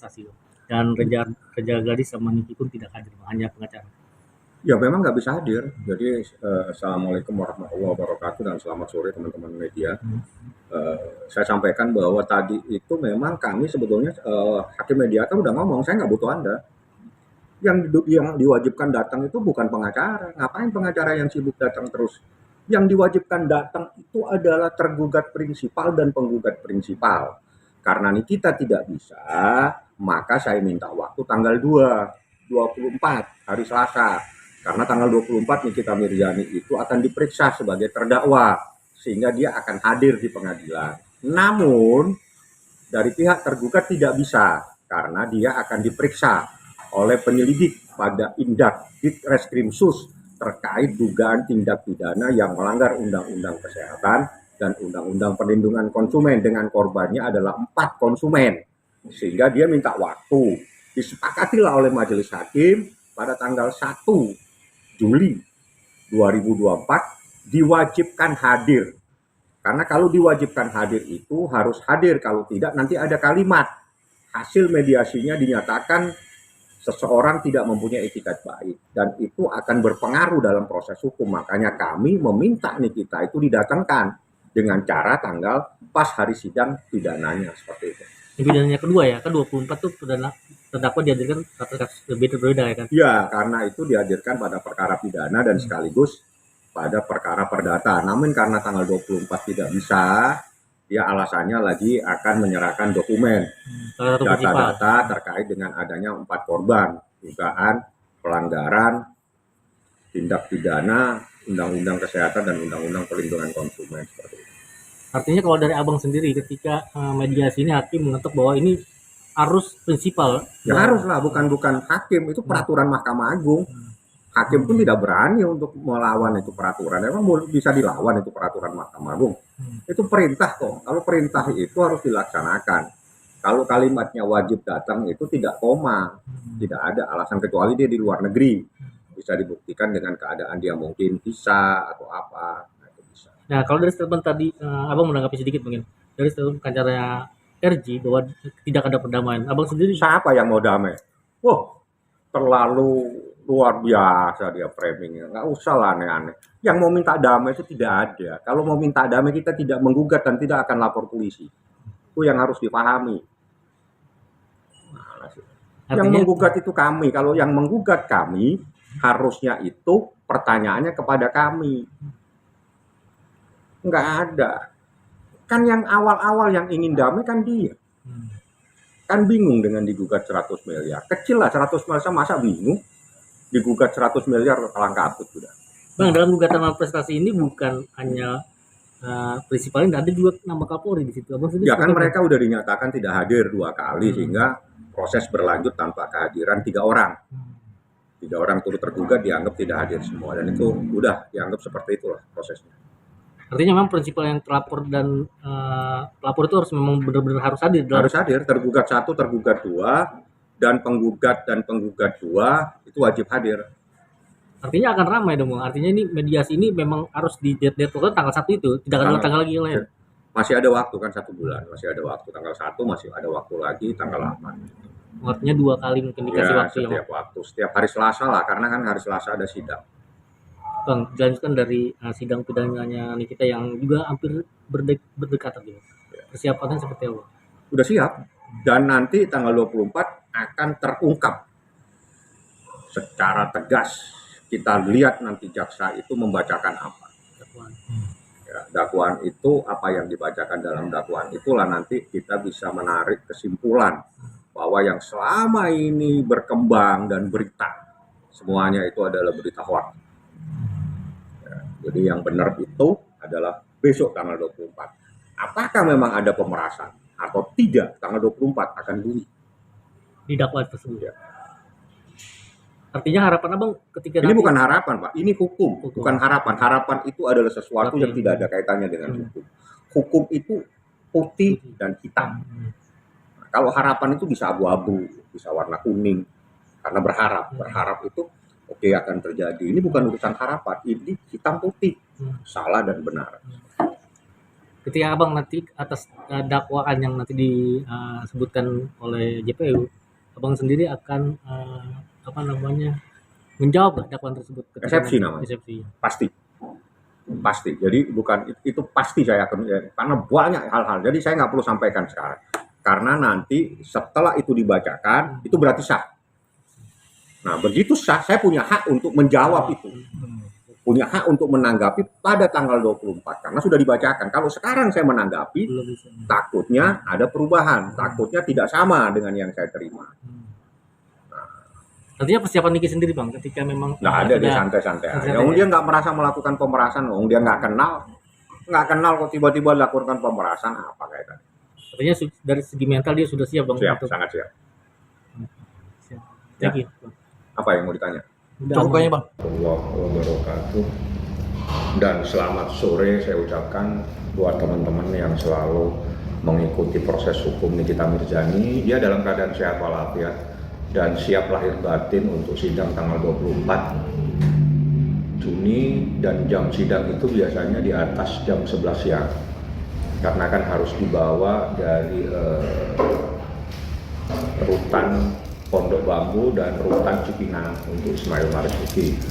saksi, Bang. Dan Reja Gadis sama Niki pun tidak hadir, Bang, hanya pengacara. Ya memang nggak bisa hadir. Jadi Assalamualaikum warahmatullahi wabarakatuh dan selamat sore teman-teman media. Saya sampaikan bahwa tadi itu memang kami sebetulnya hakim mediator udah ngomong, saya nggak butuh Anda. Yang diwajibkan datang itu bukan pengacara. Ngapain pengacara yang sibuk datang terus? Yang diwajibkan datang itu adalah tergugat prinsipal dan penggugat prinsipal. Karena Nikita tidak bisa, maka saya minta waktu tanggal 24 hari Selasa. Karena tanggal 24 Nikita Mirzani itu akan diperiksa sebagai terdakwa, sehingga dia akan hadir di pengadilan. Namun dari pihak tergugat tidak bisa, karena dia akan diperiksa oleh penyelidik pada Indak Ditreskrimsus terkait dugaan tindak pidana yang melanggar Undang-Undang Kesehatan dan Undang-Undang Perlindungan Konsumen, dengan korbannya adalah 4 konsumen. Sehingga dia minta waktu. Disepakatilah oleh majelis hakim pada tanggal 1 Juli 2024 diwajibkan hadir. Karena kalau diwajibkan hadir itu harus hadir, kalau tidak nanti ada kalimat hasil mediasinya dinyatakan seseorang tidak mempunyai etikat baik, dan itu akan berpengaruh dalam proses hukum. Makanya kami meminta Nikita itu didatangkan dengan cara tanggal pas hari sidang pidananya, seperti itu. Pidananya kedua ya, kan 24 tuh terdakwa dihadirkan satu kasus berbeda ya kan? Ya, karena itu dihadirkan pada perkara pidana dan sekaligus pada perkara perdata. Namun karena tanggal 24 tidak bisa, dia alasannya lagi akan menyerahkan dokumen data-data terkait dengan adanya 4 korban dugaan pelanggaran tindak pidana Undang-Undang Kesehatan dan Undang-Undang Perlindungan Konsumen, seperti itu. Artinya kalau dari abang sendiri ketika mediasi ini hakim mengetuk bahwa ini harus prinsipal. Ya haruslah, bukan hakim, itu peraturan Mahkamah Agung. Hakim pun tidak berani untuk melawan itu peraturan. Emang bisa dilawan itu peraturan Mahkamah Agung? Itu perintah kok. Kalau perintah itu harus dilaksanakan. Kalau kalimatnya wajib datang itu tidak koma, tidak ada alasan kecuali dia di luar negeri. Bisa dibuktikan dengan keadaan dia mungkin bisa atau apa. Nah, itu bisa. Nah, kalau dari statement tadi abang menanggapi sedikit mungkin dari statement pengacaranya RJ bahwa tidak ada perdamaian. Abang sendiri siapa yang mau damai? Wah, terlalu luar biasa dia framingnya. Nggak usah lah aneh-aneh. Yang mau minta damai itu tidak ada. Kalau mau minta damai kita tidak menggugat dan tidak akan lapor polisi. Itu yang harus dipahami. Yang menggugat itu kami. Kalau yang menggugat kami, harusnya itu pertanyaannya kepada kami. Nggak ada. Kan yang awal-awal yang ingin damai kan dia. Kan bingung dengan digugat 100 miliar. Kecil lah 100 miliar, masa bingung? Digugat 100 miliar kalang kabut sudah. Bang, dalam gugatan prestasi ini bukan hanya prinsipalnya, ada juga nama Kapolri di situ. Abang ya kan mereka udah dinyatakan tidak hadir 2 kali sehingga proses berlanjut tanpa kehadiran 3 orang. 3 orang turut tergugat dianggap tidak hadir semua, dan itu udah dianggap seperti itulah prosesnya. Artinya memang prinsipal yang terlapor dan pelapor itu harus memang benar-benar harus hadir. Harus hadir, tergugat 1, tergugat 2, dan penggugat 2 itu wajib hadir. Artinya akan ramai dong, artinya ini mediasi ini memang harus di-deadline tanggal 1 itu, tidak ada tanggal lagi yang lain. Masih ada waktu kan 1 bulan, masih ada waktu. Tanggal 1 masih ada waktu lagi, tanggal 8. Artinya 2 kali mungkin dikasih ya, waktu setiap waktu, setiap hari Selasa lah, karena kan hari Selasa ada sidang. Bang, dilanjutkan dari sidang pidananya Nikita yang juga hampir berdekatan gitu. Persiapannya seperti apa? Udah siap, dan nanti tanggal 24 akan terungkap secara tegas. Kita lihat nanti jaksa itu membacakan apa. Ya, dakwaan itu apa yang dibacakan dalam dakwaan itulah nanti kita bisa menarik kesimpulan bahwa yang selama ini berkembang dan berita semuanya itu adalah berita hoax. Ya, jadi yang benar itu adalah besok tanggal 24. Apakah memang ada pemerasan atau tidak, tanggal 24 akan bunyi di dakwaan tersebut. Ya. Artinya harapan abang ketika ini bukan harapan Pak, ini hukum. Bukan harapan. Harapan itu adalah sesuatu yang tidak ada kaitannya dengan hukum. Hukum itu putih dan hitam. Nah, kalau harapan itu bisa abu-abu, bisa warna kuning, karena berharap itu oke akan terjadi. Ini bukan urusan harapan, ini hitam putih, salah dan benar. Ketika abang nanti atas dakwaan yang nanti disebutkan oleh JPU abang sendiri akan apa namanya menjawab nggak dakwaan tersebut? Eksepsi namanya. Eksepsi. Pasti. Jadi bukan itu pasti saya akan karena banyak hal-hal. Jadi saya nggak perlu sampaikan sekarang. Karena nanti setelah itu dibacakan itu berarti sah. Nah begitu sah, saya punya hak untuk menjawab itu. Punya hak untuk menanggapi pada tanggal 24 karena sudah dibacakan. Kalau sekarang saya menanggapi, takutnya ada perubahan, takutnya tidak sama dengan yang saya terima. Artinya persiapan Niki sendiri bang, ketika memang nggak ada, dia santai-santai aja. Dia nggak merasa melakukan pemerasan, dia nggak kenal kok tiba-tiba lakukan pemerasan apa kayak tadi. Artinya dari segi mental dia sudah siap bang? Sangat siap. Ya. Apa yang mau ditanya? Cukup kayaknya bang. Warahmatullahi wabarakatuh. Dan selamat sore saya ucapkan buat teman-teman yang selalu mengikuti proses hukum Nikita Mirzani. Dia dalam keadaan sehat walafiat dan siap lahir batin untuk sidang tanggal 24 Juni, dan jam sidang itu biasanya di atas jam 11 siang karena kan harus dibawa dari rutan Pondok Bambu dan rutan Cipinang untuk Ismail Marzuki.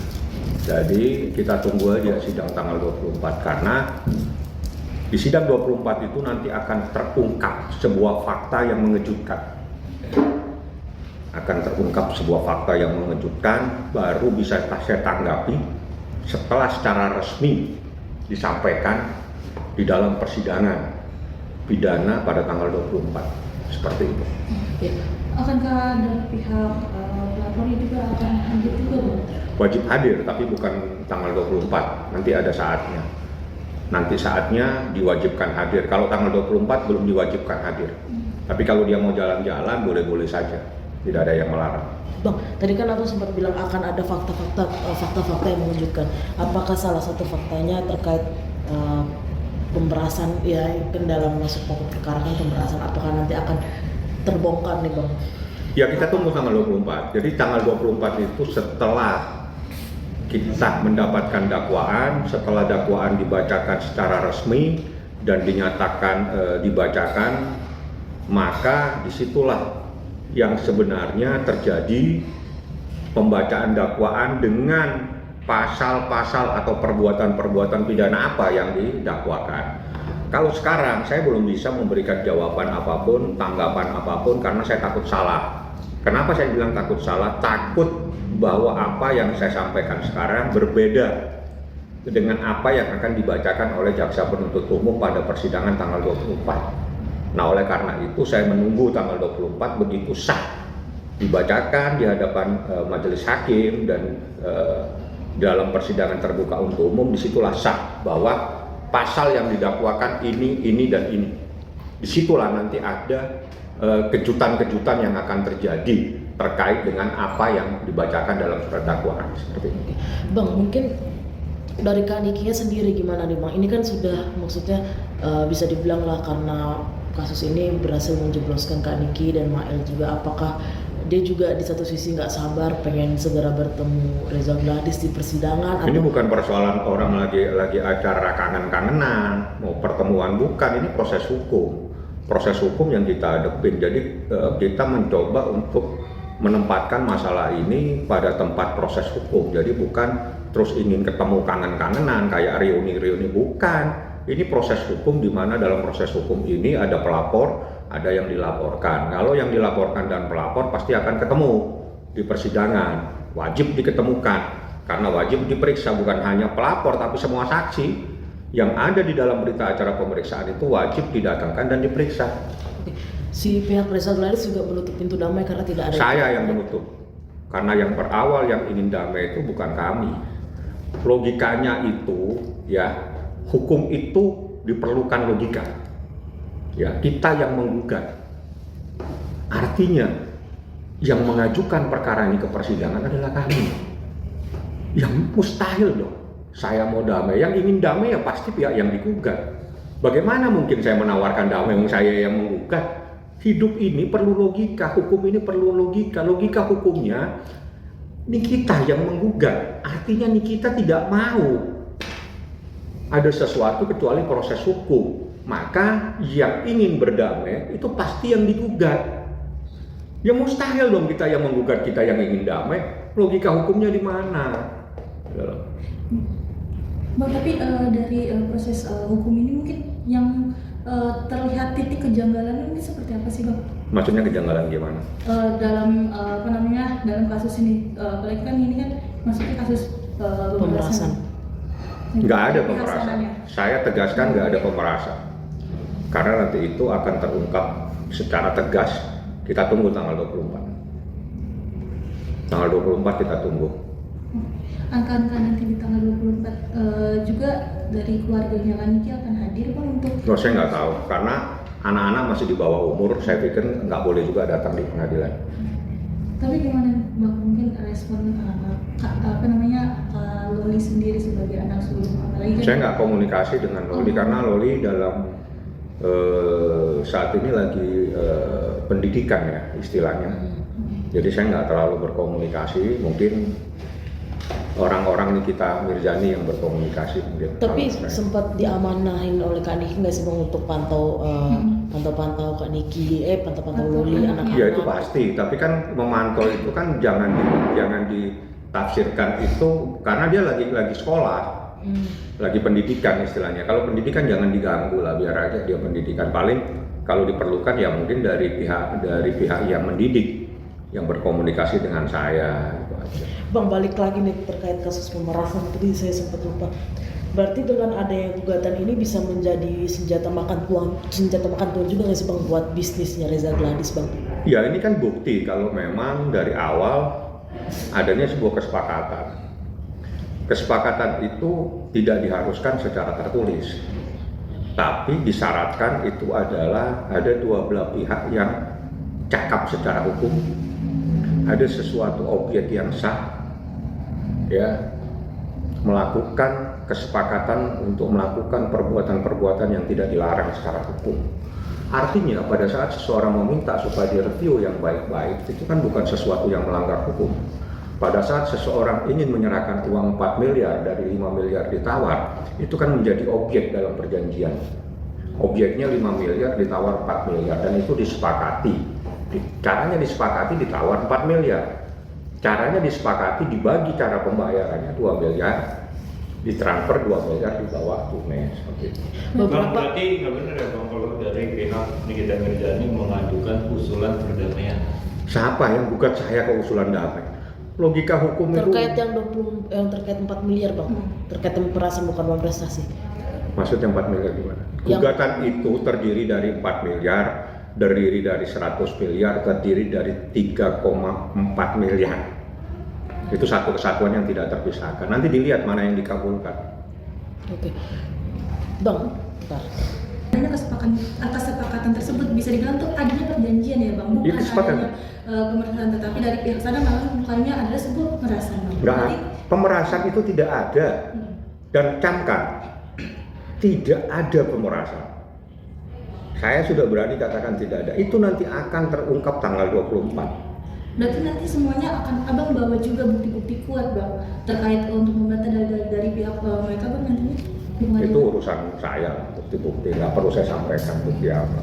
Jadi kita tunggu aja sidang tanggal 24 karena di sidang 24 itu nanti akan terungkap sebuah fakta yang mengejutkan. Baru bisa saya tanggapi setelah secara resmi disampaikan di dalam persidangan pidana pada tanggal 24 seperti itu. Ya. Akankah dari pihak pelapornya juga akan hadir juga bang? Wajib hadir tapi bukan tanggal 24, nanti ada saatnya. Nanti saatnya diwajibkan hadir. Kalau tanggal 24 belum diwajibkan hadir. Tapi kalau dia mau jalan-jalan boleh-boleh saja. Tidak ada yang melarang. Bang, tadi kan Abang sempat bilang akan ada fakta-fakta yang mengejutkan. Apakah salah satu faktanya terkait pemerasan, ya kan dalam masuk pokok perkara kan pemerasan, apakah nanti akan terbongkar nih bang? Ya kita tunggu tanggal 24. Jadi tanggal 24 itu setelah kita mendapatkan dakwaan, setelah dakwaan dibacakan secara resmi dan dinyatakan dibacakan, maka disitulah yang sebenarnya terjadi pembacaan dakwaan dengan pasal-pasal atau perbuatan-perbuatan pidana apa yang didakwakan. Kalau sekarang saya belum bisa memberikan jawaban apapun, tanggapan apapun karena saya takut salah. Kenapa saya bilang takut salah? Takut bahwa apa yang saya sampaikan sekarang berbeda dengan apa yang akan dibacakan oleh jaksa penuntut umum pada persidangan tanggal 24. Nah, oleh karena itu saya menunggu tanggal 24 begitu sah dibacakan di hadapan majelis hakim dan dalam persidangan terbuka untuk umum, disitulah sah bahwa pasal yang didakwakan ini dan ini. Disitulah nanti ada kejutan-kejutan yang akan terjadi terkait dengan apa yang dibacakan dalam surat dakwaan seperti ini. Bang, mungkin dari Kak Nikinya sendiri gimana nih bang? Ini kan sudah maksudnya bisa dibilang lah karena kasus ini berhasil menjebloskan Kak Niki dan Mael juga. Apakah dia juga di satu sisi nggak sabar pengen segera bertemu Reza Gladys di persidangan? Ini bukan persoalan orang lagi acara kangen-kangenan, mau pertemuan, bukan. Ini proses hukum yang kita hadapin. Jadi kita mencoba untuk menempatkan masalah ini pada tempat proses hukum. Jadi bukan terus ingin ketemu kangen-kangenan kayak reuni-reuni, bukan. Ini proses hukum di mana dalam proses hukum ini ada pelapor, ada yang dilaporkan. Kalau yang dilaporkan dan pelapor pasti akan ketemu di persidangan, wajib diketemukan karena wajib diperiksa bukan hanya pelapor tapi semua saksi yang ada di dalam berita acara pemeriksaan itu wajib didatangkan dan diperiksa. Si pihak Reza Gladys juga menutup pintu damai karena tidak ada. Saya yang menutup, karena yang berawal yang ingin damai itu bukan kami. Logikanya itu ya. Hukum itu diperlukan logika. Ya, kita yang menggugat. Artinya yang mengajukan perkara ini ke persidangan adalah kami. Yang mustahil dong. Saya mau damai, yang ingin damai ya pasti pihak yang digugat. Bagaimana mungkin saya menawarkan damai yang saya yang menggugat? Hidup ini perlu logika, hukum ini perlu logika. Logika hukumnya Nikita yang menggugat. Artinya Nikita tidak mau ada sesuatu kecuali proses hukum. Maka yang ingin berdamai itu pasti yang digugat. Ya mustahil dong kita yang menggugat, kita yang ingin damai. Logika hukumnya di mana? Ya. Bang, tapi dari proses hukum ini mungkin yang terlihat titik kejanggalan ini seperti apa sih, Bang? Maksudnya kejanggalan gimana? Dalam dalam kasus ini, apalagi kan ini kan maksudnya kasus Pemerasan. Nggak ada pemerasan. Pelaksananya. Saya tegaskan nggak ada pemerasan. Karena nanti itu akan terungkap secara tegas. Kita tunggu tanggal 24. Tanggal 24 kita tunggu. Angka-angka nanti di tanggal 24 juga dari keluarganya Laniki akan hadir, Bang, untuk... Loh, saya nggak tahu, karena anak-anak masih di bawah umur, saya pikir nggak boleh juga datang di pengadilan. Tapi gimana, Bang, mungkin respon Loli sendiri sebagai anak sulung, apalagi kan... Saya nggak komunikasi dengan Loli, karena Loli dalam saat ini lagi pendidikan ya istilahnya. Jadi saya nggak terlalu berkomunikasi, mungkin orang-orang Nikita Mirzani yang berkomunikasi mungkin. Tapi sempat diamanahin oleh Kak Niki nggak sih Bang untuk pantau Kak Niki, pantau Loli anak-anak? Ya itu pasti, tapi kan memantau itu kan jangan ditafsirkan itu karena dia lagi sekolah, lagi pendidikan istilahnya. Kalau pendidikan jangan diganggu lah, biar aja dia pendidikan. Paling kalau diperlukan ya mungkin dari pihak yang mendidik, yang berkomunikasi dengan saya. Itu aja. Bang, balik lagi nih terkait kasus pemerasan, tadi saya sempat lupa. Berarti dengan adanya gugatan ini bisa menjadi senjata makan tuan juga nggak sih Bang buat bisnisnya Reza Gladys, Bang? Ya ini kan bukti kalau memang dari awal adanya sebuah kesepakatan. Kesepakatan itu tidak diharuskan secara tertulis, tapi disyaratkan itu adalah ada dua belah pihak yang cakap secara hukum, ada sesuatu objek yang sah, ya, melakukan kesepakatan untuk melakukan perbuatan-perbuatan yang tidak dilarang secara hukum. Artinya pada saat seseorang meminta supaya direview yang baik-baik, itu kan bukan sesuatu yang melanggar hukum. Pada saat seseorang ingin menyerahkan uang 4 miliar dari 5 miliar ditawar, itu kan menjadi objek dalam perjanjian. Objeknya 5 miliar ditawar 4 miliar dan itu disepakati. Caranya disepakati ditawar 4 miliar. Caranya disepakati dibagi cara pembayarannya 2 miliar, ditransfer 2 miliar di bawah tunai seperti itu. Bang, berarti nggak benar ya Bang kalau dari pihak Nikita Mirzani mengajukan usulan perdamaian? Siapa yang gugat saya ke usulan damai? Logika hukum Terkait itu... yang terkait 4 miliar Bang, terkait pemerasan bukan uang prestasi. Maksudnya 4 miliar gimana? Gugatan itu terdiri dari 4 miliar, terdiri dari 100 miliar, terdiri dari 3,4 miliar. Itu satu kesatuan yang tidak terpisahkan. Nanti dilihat mana yang dikabulkan. Oke. Bang, bentar. Adanya kesepakatan tersebut bisa dibilang tuh adanya perjanjian ya Bang, bukan Itu sepakat. adanya pemerasan, tetapi dari pihak sana malah bukannya adalah sebuah pemerasan, Bang. Enggak, pemerasan itu tidak ada. Dan camkan, tidak ada pemerasan. Saya sudah berani katakan tidak ada. Itu nanti akan terungkap tanggal 24. Berarti nanti semuanya akan Abang bawa juga bukti-bukti kuat Bang terkait untuk membantah dari pihak mereka Bang nantinya? Itu urusan saya, bukti-bukti. Nggak perlu saya sampaikan bukti apa.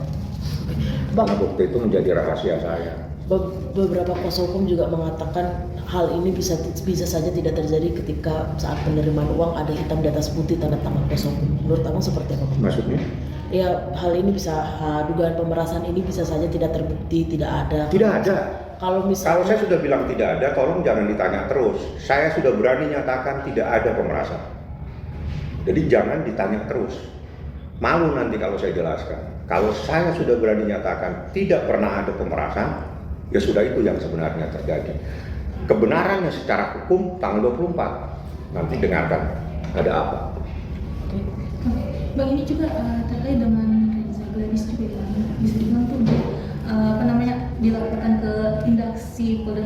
Bang, Karena bukti itu menjadi rahasia saya. beberapa kuasa hukum juga mengatakan hal ini bisa saja tidak terjadi ketika saat penerimaan uang ada hitam di atas putih tanda tangan kuasa hukum. Menurut Abang seperti apa? Maksudnya? Ya, hal ini dugaan pemerasan ini bisa saja tidak terbukti, tidak ada. Tidak ada. Kalau Kalau saya sudah bilang tidak ada, tolong jangan ditanya terus. Saya sudah berani nyatakan tidak ada pemerasan. Jadi jangan ditanya terus. Malu nanti kalau saya jelaskan. Kalau saya sudah berani nyatakan tidak pernah ada pemerasan, ya sudah itu yang sebenarnya terjadi. Kebenarannya secara hukum tanggal 24. Nanti dengarkan ada apa. Bang, ini juga terkait dengan Reza Gladys juga ya, bisa dibilang tuh dilaporkan ke tindak si Polda